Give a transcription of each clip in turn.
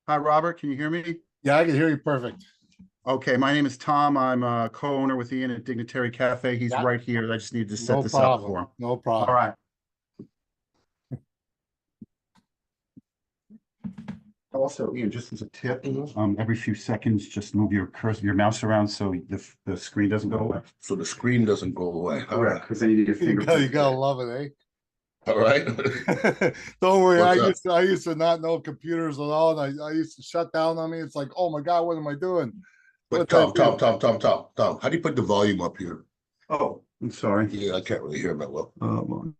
Hi, Robert. Can you hear me? Yeah, I can hear you perfect. Okay, my name is Tom. I'm a co-owner with Ian at Dignitary Cafe. He's Yeah, right here. I just need to set no this up problem. for him. No All problem. right. Also, Ian, just as a tip, every few seconds, just move your cursor, your mouse around so the screen doesn't go away. So the screen doesn't go away. All Correct, right. because then you need your You fingerprint. gotta love All right. it, eh? Don't worry. I What's up? used to I used to not know computers at all, and I used to shut down on me. It's like, oh my God, what am I doing? But What did I do? Tom, how do you put the volume up here? Oh, I'm sorry. Yeah, I can't really hear that well. Well,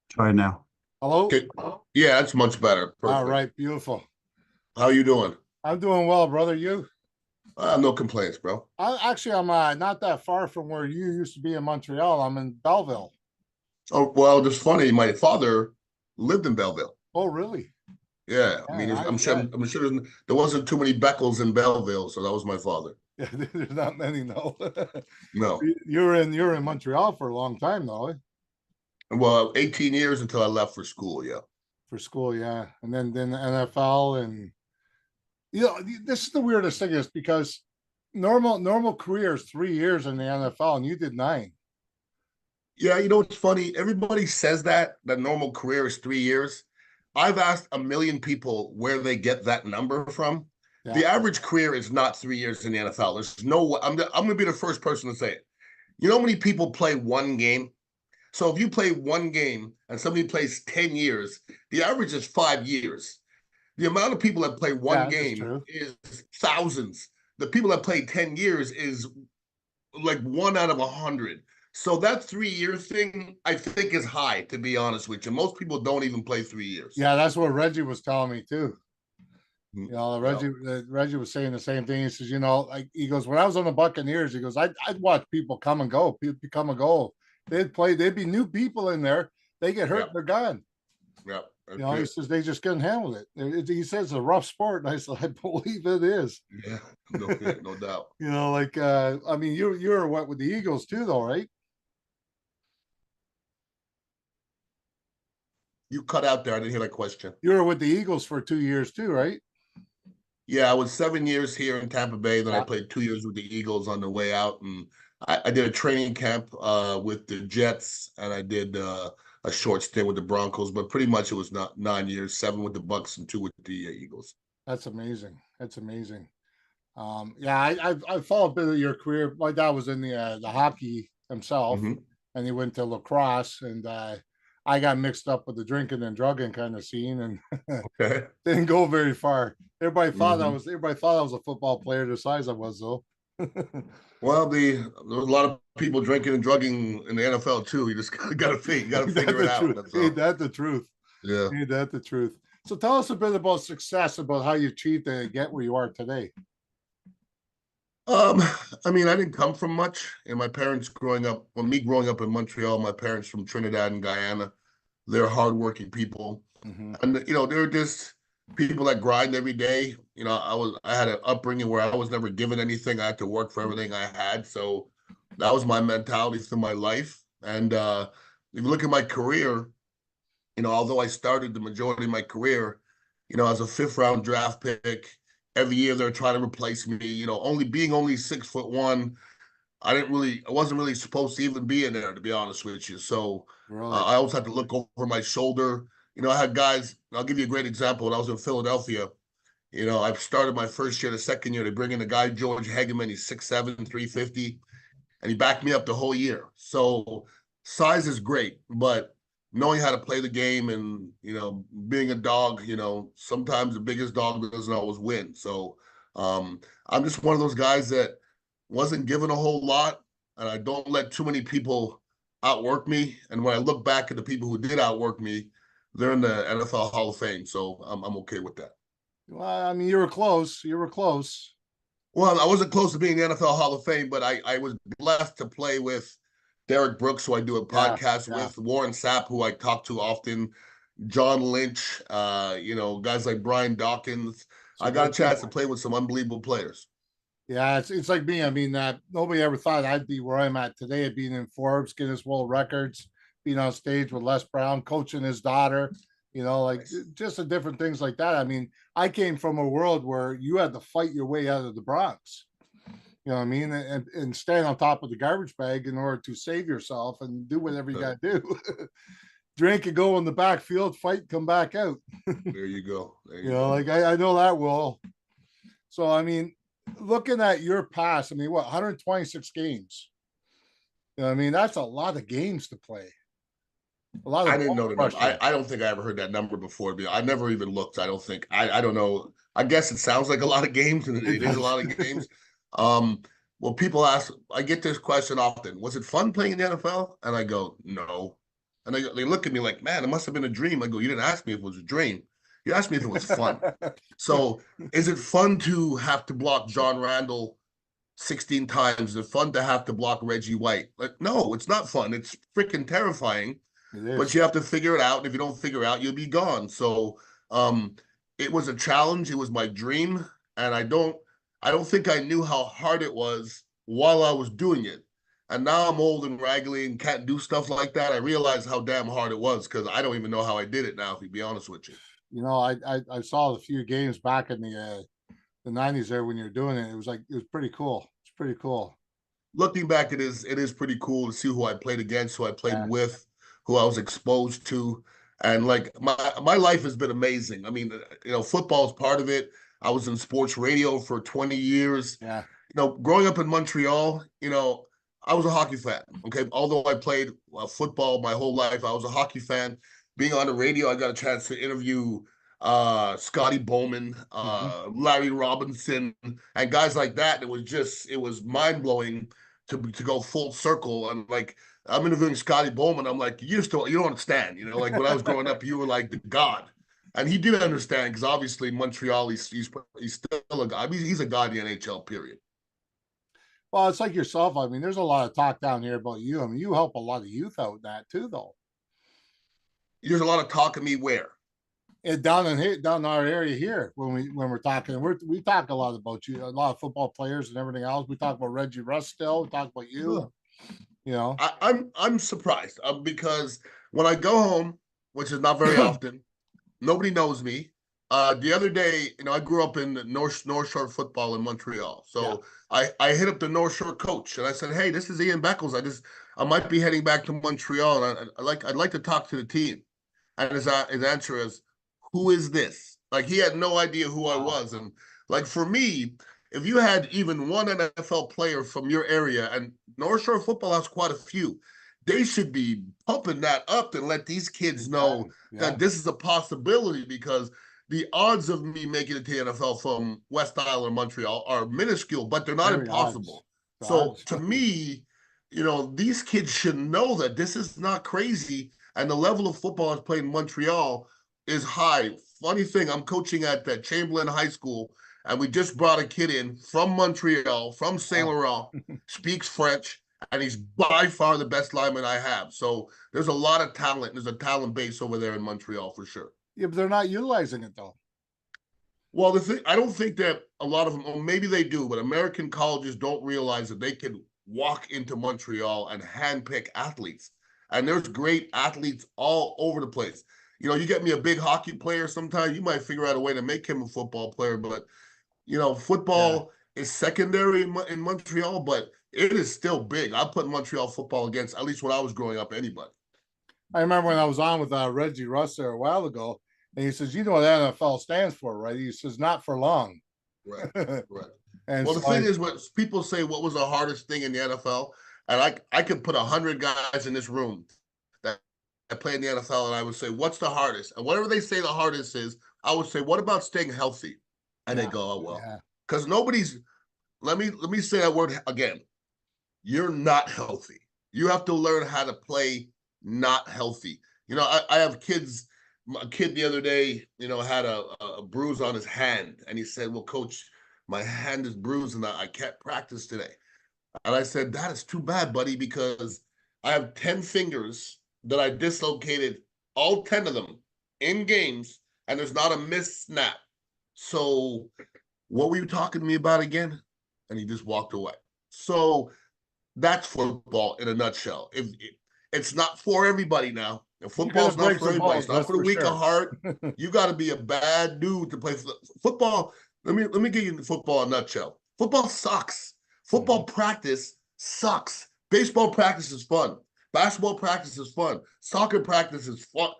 try it now. Hello? Okay. Yeah, that's much better. All Perfect. right, beautiful. How you doing? I'm doing well, brother. You? No complaints, bro. I'm not that far from where you used to be in Montreal. I'm in Belleville. Oh, well, it's funny. My father lived in Belleville. Oh, really? Yeah, I Yeah, mean, I, I'm sure. yeah. I'm sure there wasn't too many Beckles in Belleville, so that was my father. Yeah, there's not many, no. No, You're in Montreal for a long time though, eh? well, 18 years until I left for school. Yeah. For school, yeah. And then the NFL, and this is the weirdest thing is because normal career is 3 years in the NFL and you did 9. Yeah, you know what's funny? Everybody says that normal career is 3 years. I've asked a million people where they get that number from. Yeah. The average career is not 3 years in the NFL. There's no way. I'm going to be the first person to say it. You know how many people play one game? So if you play one game and somebody plays 10 years, the average is 5 years. The amount of people that play one Yeah, that's game true. is thousands. The people that play 10 years is like 1 out of 100. So that 3 year thing, I think, is high, to be honest with you. Most people don't even play 3 years. Yeah, that's what Reggie was telling me too. Yeah. Reggie was saying the same thing. He says, like he goes, when I was on the Buccaneers, he goes, I'd watch people come and go, people come and go. There'd be new people in there. They get hurt, Yeah. they're gone. Yeah. He says they just couldn't handle it. He says it's a rough sport, and I said, I believe it is. Yeah. No doubt. I mean, you're what with the Eagles too, though, right? You cut out there. I didn't hear that question. You were with the Eagles for 2 years too, right? Yeah, I was 7 years here in Tampa Bay. Then I Yeah. played 2 years with the Eagles on the way out, and I did a training camp with the Jets, and I did a short stint with the Broncos. But pretty much it was not 9 years, 7 with the Bucks and 2 with the Eagles. That's amazing. That's amazing. Yeah, I followed a bit of your career. My dad was in the hockey himself, Hmm. and he went to lacrosse, and I got mixed up with the drinking and drugging kind of scene, and Okay. didn't go very far. Hmm. Everybody thought I was a football player the size I was, though. Well, there was a lot of people drinking and drugging in the NFL too. You just got to Ain't that figure it the out. truth? That's Ain't all. that the truth? Yeah. Ain't that the truth? So tell us a bit about success, about how you achieved to get where you are today. Um, I mean, I didn't come from much, and my parents growing up in Montreal, my parents from Trinidad and Guyana, they're hardworking people, Mm-hmm. and they're just people that grind every day. I had an upbringing where I was never given anything. I had to work for everything I had, so that was my mentality through my life. And if you look at my career, although I started the majority of my career, as a fifth round draft pick, every year they're trying to replace me. Only 6'1", I wasn't really supposed to even be in there, to be honest with you. So Really? I always had to look over my shoulder. I had guys. I'll give you a great example. When I was in Philadelphia, I started my first year, the second year, they bring in a guy, George Hegeman. He's 6'7", 350, and he backed me up the whole year. So size is great, but knowing how to play the game and being a dog, sometimes the biggest dog doesn't always win. So I'm just one of those guys that wasn't given a whole lot, and I don't let too many people outwork me. And when I look back at the people who did outwork me, they're in the NFL Hall of Fame. So I'm okay with that. Well, I mean, you were close. You were close. Well, I wasn't close to being the NFL Hall of Fame, but I was blessed to play with Derek Brooks, who I do a Yeah, podcast yeah. with, Warren Sapp, who I talk to often, John Lynch, guys like Brian Dawkins. Some I got a good chance to people. play with some unbelievable players. Yeah, it's like me. I mean, nobody ever thought I'd be where I'm at today, being in Forbes, Guinness World Records, being on stage with Les Brown, coaching his daughter. You know, like Nice. just the different things like that. I mean, I came from a world where you had to fight your way out of the Bronx. You know what I mean? And stand on top of the garbage bag in order to save yourself and do whatever you got to do. Drink and go in the backfield, fight, come back out. There you go. There You you know, go. like I know that well. So, I mean, looking at your past, I mean, what, 126 games? You know what I mean? That's a lot of games to play. A lot I of didn't ball know the number. crushing. I don't think I ever heard that number before. I never even looked. I don't think. I don't know. I guess it sounds like a lot of games, and It it is a does. lot of games. Um, well, people ask. I get this question often. Was it fun playing in the NFL? And I go, no. And they look at me like, man, it must have been a dream. I go, you didn't ask me if it was a dream. You asked me if it was fun. So, is it fun to have to block John Randall 16 times? Is it fun to have to block Reggie White? Like, no, it's not fun. It's freaking terrifying, It but is. you have to figure it out. And if you don't figure it out, you'll be gone. So um it was a challenge. It was my dream. And I don't think I knew how hard it was while I was doing it. And now I'm old and raggedy and can't do stuff like that. I realize how damn hard it was because I don't even know how I did it now, to be honest with you. You know, I saw a few games back in the 90s there when you're doing it. It was like it was pretty cool. It's pretty cool. Looking back, it is pretty cool to see who I played against, who I played Yeah. with, who I was exposed to. And like my life has been amazing. I mean, football is part of it. I was in sports radio for 20 years. Yeah. Growing up in Montreal, I was a hockey fan. Okay. Although I played football my whole life, I was a hockey fan. Being on the radio, I got a chance to interview Scotty Bowman, Mhm. Larry Robinson, and guys like that. It was mind-blowing to go full circle. And like I'm interviewing Scotty Bowman, I'm like, you don't understand. Like when I was growing up, you were like the god. And he did understand because obviously Montreal, he's still a god. I mean, he's a god in the NHL, period. Well, it's like yourself. I mean, there's a lot of talk down here about you. I mean, you help a lot of youth out in that too, though. There's a lot of talk of me where. And down in our area here, when we're talking, we talk a lot about you, a lot of football players and everything else. We talk about Reggie Russ still. We talk about you. You know. I'm surprised because when I go home, which is not very often, nobody knows me. The other day, I grew up in North Shore football in Montreal, Yeah. so I hit up the North Shore coach and I said, "Hey, this is Ian Beckles. I might be heading back to Montreal, and I'd like to talk to the team." And his answer is, "Who is this?" Like he had no idea who I was, and like for me, if you had even one NFL player from your area, and North Shore football has quite a few, they should be pumping that up and let these kids know Yeah. that this is a possibility because the odds of me making it to the NFL from West Isle or Montreal are minuscule, but they're not Very impossible. odds. So Odds. to me, these kids should know that this is not crazy and the level of football that's played in Montreal is high. Funny thing, I'm coaching at that Chamberlain High School, and we just brought a kid in from Montreal, from Saint Laurent, speaks French, and he's by far the best lineman I have. So there's a lot of talent. There's a talent base over there in Montreal for sure. Yeah, but they're not utilizing it though. Well, the thing, I don't think that a lot of them, or maybe they do, but American colleges don't realize that they can walk into Montreal and handpick athletes. And there's great athletes all over the place. You get me a big hockey player sometime, you might figure out a way to make him a football player, but football is secondary in Montreal, but it is still big. I put Montreal football against, at least when I was growing up, anybody. I remember when I was on with Reggie Russ there a while ago, and he says, "You know what NFL stands for, right?" He says, "Not for long." Right, right. And Well, the so thing is, what people say, what was the hardest thing in the NFL? And I could put 100 guys in this room that play in the NFL, and I would say, "What's the hardest?" And whatever they say the hardest is, I would say, "What about staying healthy?" And they go, "Oh well," because nobody's. Let me say that word again. You're not healthy. You have to learn how to play not healthy. I have kids. A kid the other day, had a bruise on his hand, and he said, "Well, coach, my hand is bruised and I can't practice today." And I said, "That is too bad, buddy, because I have 10 fingers that I dislocated, all 10 of them in games, and there's not a missed snap. So what were you talking to me about again?" And he just walked away. So that's football in a nutshell. It's not for everybody now. And You're football's gonna not break for some everybody. balls, It's not that's for the for weak sure. of heart. You got to be a bad dude to play football. Let me give you football in a nutshell. Football sucks. Football practice sucks. Baseball practice is fun. Basketball practice is fun. Soccer practice is fun.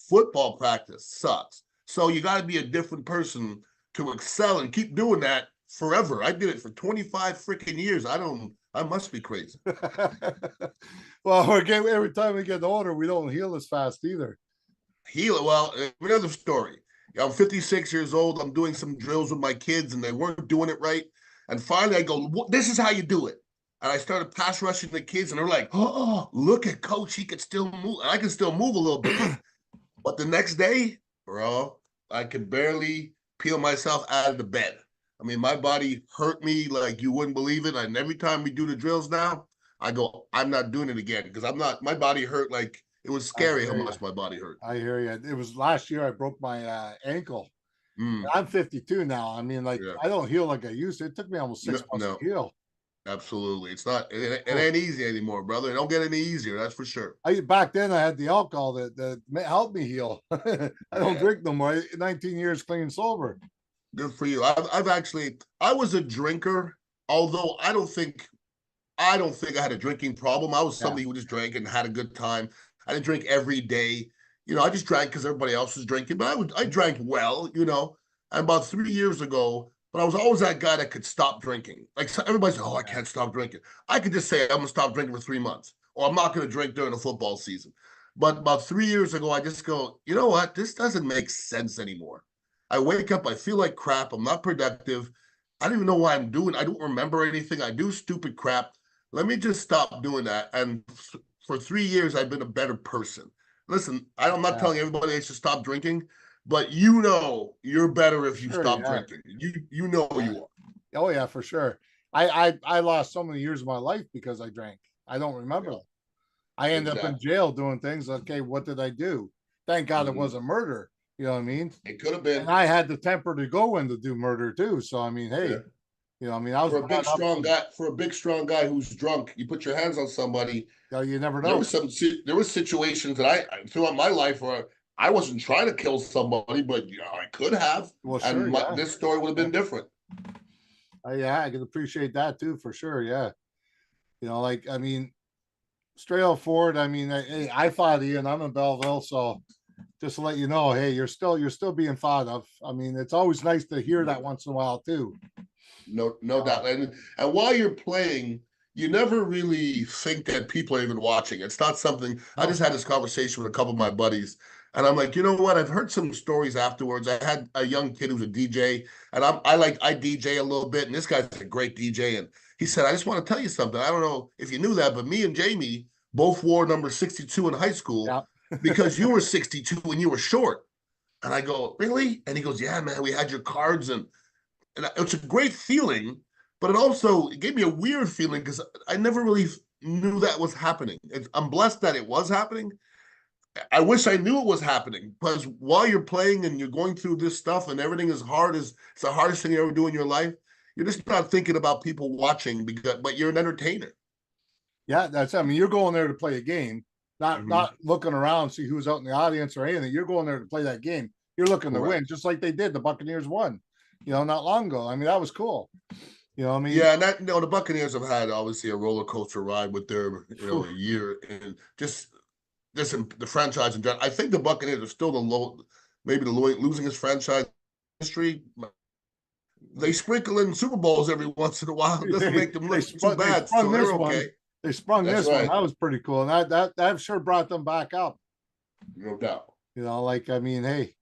Football practice sucks. So you got to be a different person to excel and keep doing that forever. I did it for 25 freaking years. I must be crazy. Well, every time we get older, we don't heal as fast either. Well, another story. I'm 56 years old. I'm doing some drills with my kids, and they weren't doing it right. And finally, I go, "This is how you do it." And I started pass rushing the kids, and they're like, "Oh, look at Coach. He could still move. And I can still move a little bit." But the next day, bro, I could barely peel myself out of the bed. I mean, my body hurt me like you wouldn't believe it. And every time we do the drills now, I go, I'm not doing it again because my body hurt like it was scary how much my body hurt. I hear you. It was last year I broke my ankle. Mm, I'm 52 now. I mean, like yeah. I don't heal like I used to. It took me almost 6 months to heal. Absolutely. It ain't easy anymore, brother. It don't get any easier, that's for sure. Back then I had the alcohol that helped me heal. I don't drink no more. 19 years clean sober. Good for you. I was a drinker, although I don't think I had a drinking problem. I was somebody who just drank and had a good time. I didn't drink every day. I just drank because everybody else was drinking, but I drank well, And about 3 years ago, but I was always that guy that could stop drinking. Like everybody's like, "Oh, I can't stop drinking." I could just say I'm gonna stop drinking for 3 months, or I'm not gonna drink during the football season. But about 3 years ago, I just go, you know what? This doesn't make sense anymore. I wake up, I feel like crap. I'm not productive. I don't even know why I'm doing. I don't remember anything. I do stupid crap. Let me just stop doing that. And for 3 years, I've been a better person. Listen, I'm not telling everybody they should stop drinking, but you're better if you stop drinking. You know you are. Oh yeah, for sure. I lost so many years of my life because I drank. I don't remember them. I ended up in jail doing things. Okay, what did I do? Thank God it wasn't murder. You know what I mean? It could have been. And I had the temper to go in to do murder too. So I mean, hey, I was for a big strong guy who's drunk. You put your hands on somebody. You never know. There was situations that I throughout my life where I wasn't trying to kill somebody, but I could have. Well, sure, this story would have been different. Yeah, I can appreciate that too, for sure. Yeah, I mean, straight up forward. I mean, hey, I thought Ian. I'm in Belleville, so just to let you know, hey, you're still being thought of. I mean, it's always nice to hear that once in a while too. No doubt. And while you're playing, you never really think that people are even watching. It's not something. I just had this conversation with a couple of my buddies, and I'm like, you know what? I've heard some stories afterwards. I had a young kid who's a DJ, and I DJ a little bit, and this guy's a great DJ, and he said, I just want to tell you something. I don't know if you knew that, but me and Jamie both wore number 62 in high school because you were 62 and you were short. And I go, really? And he goes, yeah, man, we had your cards, and it's a great feeling, but it gave me a weird feeling because I never really knew that was happening. I'm blessed that it was happening. I wish I knew it was happening, because while you're playing and you're going through this stuff and everything is hard, it's the hardest thing you ever do in your life. You're just not thinking about people watching, but you're an entertainer. Yeah, I mean, you're going there to play a game, not looking around, see who's out in the audience or anything. You're going there to play that game. You're looking to win, just like they did. The Buccaneers won, not long ago. I mean, that was cool. I mean, yeah, and the Buccaneers have had obviously a roller coaster ride with their year, and just the franchise in general. I think the Buccaneers are still maybe the losingest franchise in history. They sprinkle in Super Bowls every once in a while. It doesn't make them look too bad. So they're okay. They sprung this one. That was pretty cool, and that sure brought them back up. No doubt. I mean, hey,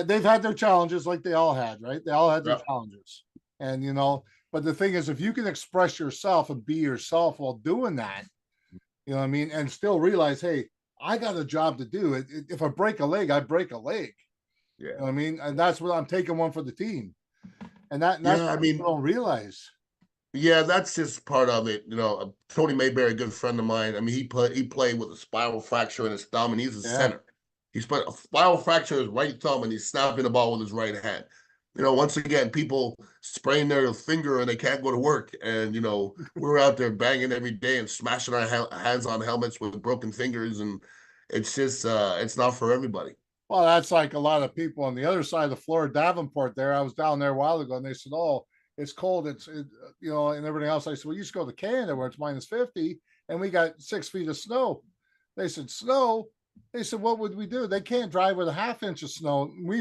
they've had their challenges like they all had, right? They all had their challenges, and but the thing is, if you can express yourself and be yourself while doing that, what I mean, and still realize, hey, I got a job to do. If I break a leg, I break a leg. Yeah. I mean, and that's what I'm taking one for the team. And that's what people don't realize. Yeah, that's just part of it. Tony Mayberry, a good friend of mine. I mean, he played with a spiral fracture in his thumb, and he's a center. He's put a spiral fracture in his right thumb, and he's snapping the ball with his right hand. once again, people spraying their finger and they can't go to work. And, we're out there banging every day and smashing our hands on helmets with broken fingers. And it's just, it's not for everybody. Well, that's like a lot of people on the other side of the floor, Davenport there. I was down there a while ago and they said, oh, it's cold. And everything else. I said, well, you should go to Canada where it's minus 50 and we got 6 feet of snow. They said, snow? They said, what would we do? They can't drive with a half-inch of snow. We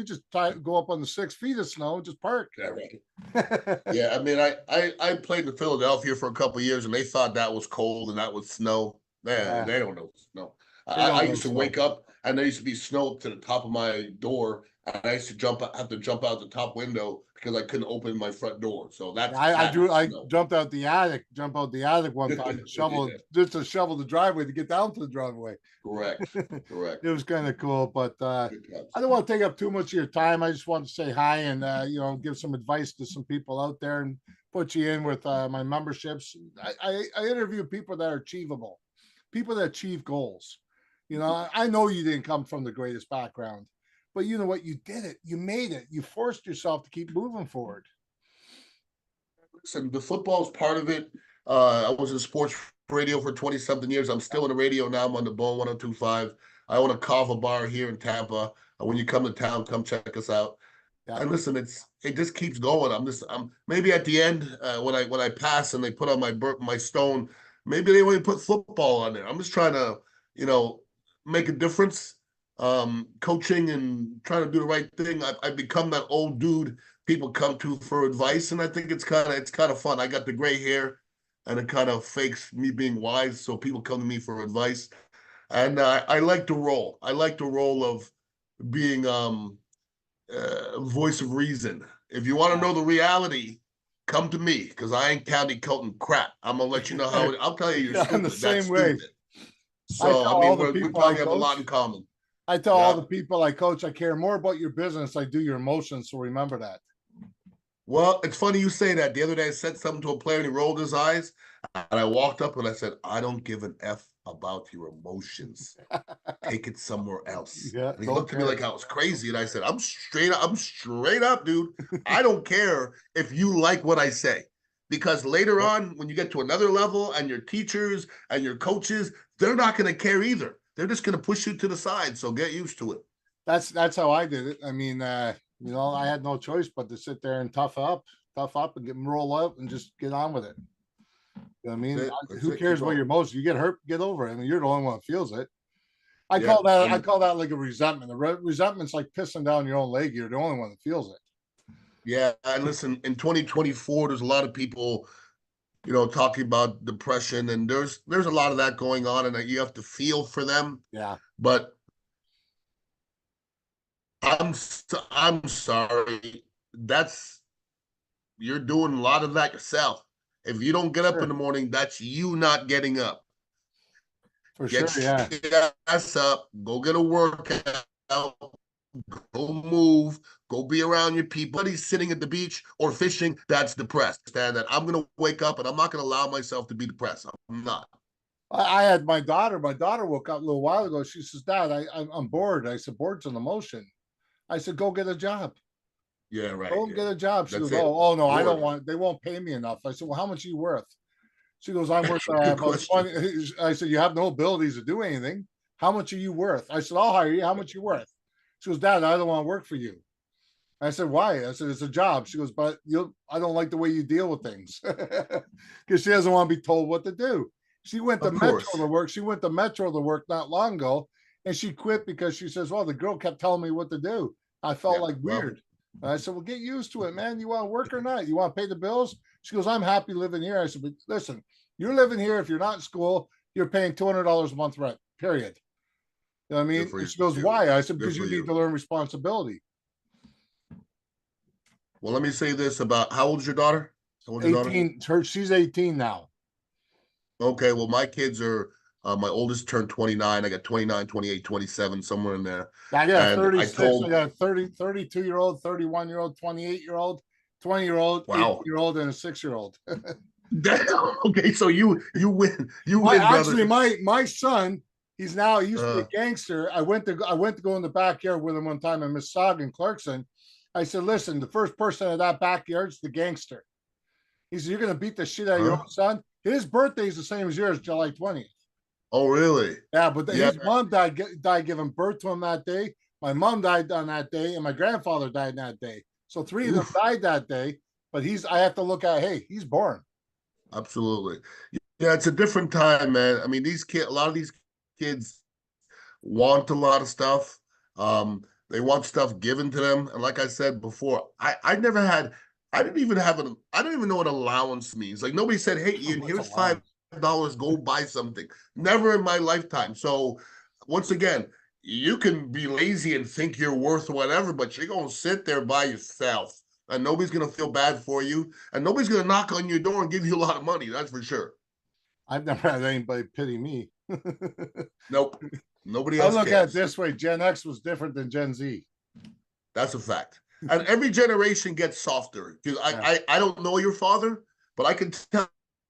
just go up on the 6 feet of snow and just park. Yeah, right. Yeah, I mean, I played in Philadelphia for a couple of years and they thought that was cold and that was snow. They don't know snow. I used to wake up and there used to be snow to the top of my door. And I used to have to jump out the top window because I couldn't open my front door. So that's I jumped out the attic, one time and shoveled just to shovel the driveway to get down to the driveway. Correct. It was kind of cool, but I don't want to take up too much of your time. I just want to say hi and give some advice to some people out there and put you in with my memberships. I interview people that are achievable, people that achieve goals. I know you didn't come from the greatest background, but you know what? You did it. You made it. You forced yourself to keep moving forward. Listen, the football is part of it. I was in sports radio for 20-something years. I'm still in the radio now. I'm on the Bone 102.5. I own a kava bar here in Tampa. When you come to town, come check us out. Yeah. And listen, it just keeps going. I'm maybe at the end when I pass and they put on my stone, maybe they want to put football on there. I'm just trying to make a difference. Coaching and trying to do the right thing. I've become that old dude people come to for advice, and I think it's kind of fun. I got the gray hair, and it kind of fakes me being wise, so people come to me for advice. And I like the role. I like the role of being voice of reason. If you want to know the reality, come to me because I ain't county coating crap. I'm gonna let you know how. I'll tell you, you're stupid. The same way. So we probably have a lot in common. I tell all the people I coach, I care more about your business. I do your emotions. So remember that. Well, it's funny you say that. The other day I said something to a player and he rolled his eyes. And I walked up and I said, I don't give an F about your emotions. Take it somewhere else. Yeah, and he looked at me like I was crazy. And I said, I'm straight up, dude. I don't care if you like what I say. Because later on, when you get to another level and your teachers and your coaches, they're not going to care either. They're just going to push you to the side. So get used to it. That's how I did it. I mean, I had no choice but to sit there and tough up and get them roll up and just get on with it. You know what I mean? Who cares about your emotions? You get hurt, get over it. I mean, you're the only one that feels it. I call that like a resentment. Resentment's like pissing down your own leg. You're the only one that feels it. Yeah, and listen, in 2024, there's a lot of people, talking about depression, and there's a lot of that going on, and you have to feel for them. Yeah. But I'm sorry. You're doing a lot of that yourself. If you don't get up in the morning, that's you not getting up. Get your ass up, go get a workout, go move, go be around your people. Somebody's sitting at the beach or fishing, that's depressed. Understand that I'm going to wake up and I'm not going to allow myself to be depressed. I'm not. I had my daughter woke up a little while ago. She says, Dad, I'm bored. I said, bored's an emotion. I said, go get a job. Yeah, right. Go get a job. She goes, oh no, I don't want, they won't pay me enough. I said, well, how much are you worth? She goes, I'm worth about 20. I said, you have no abilities to do anything. How much are you worth? I said, I'll hire you. How much are you worth? She goes, Dad, I don't want to work for you. I said, why? I said, it's a job. She goes, but I don't like the way you deal with things. Because she doesn't want to be told what to do. She went to Metro to work. She went to Metro to work not long ago, and she quit because she says, well, the girl kept telling me what to do. I felt like weird. And I said, well, get used to it, man. You want to work or not? You want to pay the bills? She goes, I'm happy living here. I said, but listen, you're living here. If you're not in school, you're paying $200 a month rent, period. You know what I mean? And she goes, why? I said, because you need to learn responsibility. Well, let me say this about, how old is your daughter? 18. She's 18 now. Okay, well, my kids are, my oldest turned 29. I got 29, 28, 27, somewhere in there. I got 36. I got a 32-year-old, 31-year-old, 28-year-old, 20-year-old, wow, 8-year-old, and a 6-year-old. Okay, so you win. You win, actually, brother. My son, he used to be a gangster. I went to go in the backyard with him one time in Mississauga and Clarkson, I said, listen, the first person in that backyard's the gangster. He said, you're going to beat the shit out of your Huh? own son? His birthday is the same as yours, July 20th. Oh, really? Yeah, but Yeah. his mom died giving birth to him that day. My mom died on that day, and my grandfather died that day. So three of them Oof. died that day. But I have to look at, hey, he's born. Absolutely. Yeah, it's a different time, man. I mean, a lot of these kids want a lot of stuff. They want stuff given to them. And like I said before, I didn't even know what allowance means. Like nobody said, hey, Ian, What's here's allowance? $5, go buy something. Never in my lifetime. So once again, you can be lazy and think you're worth whatever, but you're gonna sit there by yourself. And nobody's gonna feel bad for you, and nobody's gonna knock on your door and give you a lot of money. That's for sure. I've never had anybody pity me. Nope. Nobody I else look at it cares. this way: Gen X was different than Gen Z. That's a fact. And every generation gets softer. Because I don't know your father, but I can tell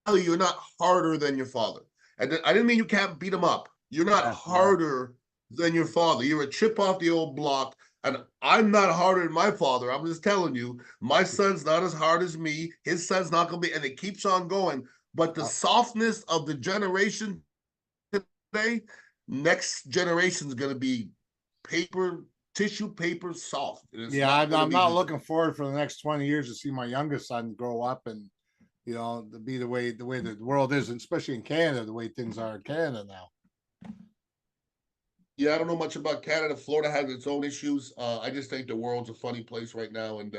you you're not harder than your father. And I didn't mean you can't beat him up. You're not harder than your father. You're a chip off the old block. And I'm not harder than my father. I'm just telling you, my son's not as hard as me. His son's not going to be, and it keeps on going. But the softness of the generation today, next generation is going to be tissue paper soft. Yeah, I'm not looking forward for the next 20 years to see my youngest son grow up and to be the way the world is, and especially in Canada, the way things are in Canada now. Yeah, I don't know much about Canada. Florida has its own issues. I just think the world's a funny place right now. And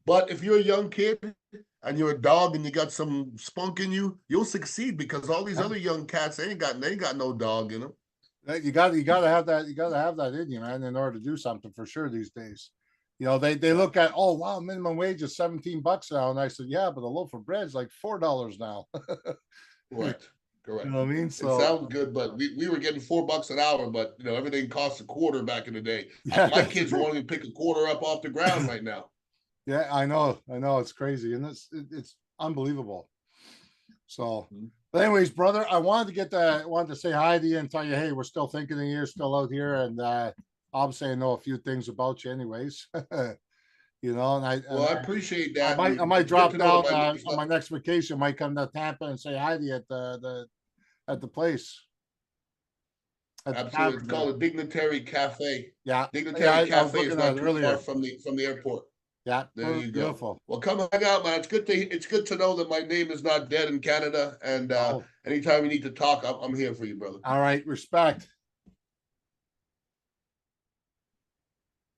but if you're a young kid and you're a dog and you got some spunk in you, you'll succeed because all these other young cats, they ain't got no dog in them. You got to have that. You got to have that in you, man, in order to do something for sure these days. They look at, oh wow, minimum wage is $17 now, and I said, yeah, but a loaf of bread's like $4 now. Correct. You know what I mean? It So sounds good, but we were getting $4 an hour, but everything costs a quarter back in the day. Yeah, My kids won't even pick a quarter up off the ground right now. yeah, I know, it's crazy, and it's unbelievable. So, but anyways, brother, I wanted to say hi to you and tell you, hey, we're still thinking of you, still out here, and obviously I know a few things about you, anyways. And I appreciate that. I might It's drop good to know down that on my next vacation. Might come to Tampa and say hi to you at the place. Absolutely, it's called a Dignitary Cafe. Yeah, Dignitary I was Cafe is looking at not it too earlier. far from the airport. Yeah, There you go. beautiful. Well, come hang out, man. It's good to know that my name is not dead in Canada. And Oh. anytime you need to talk, I'm here for you, brother. All right, respect.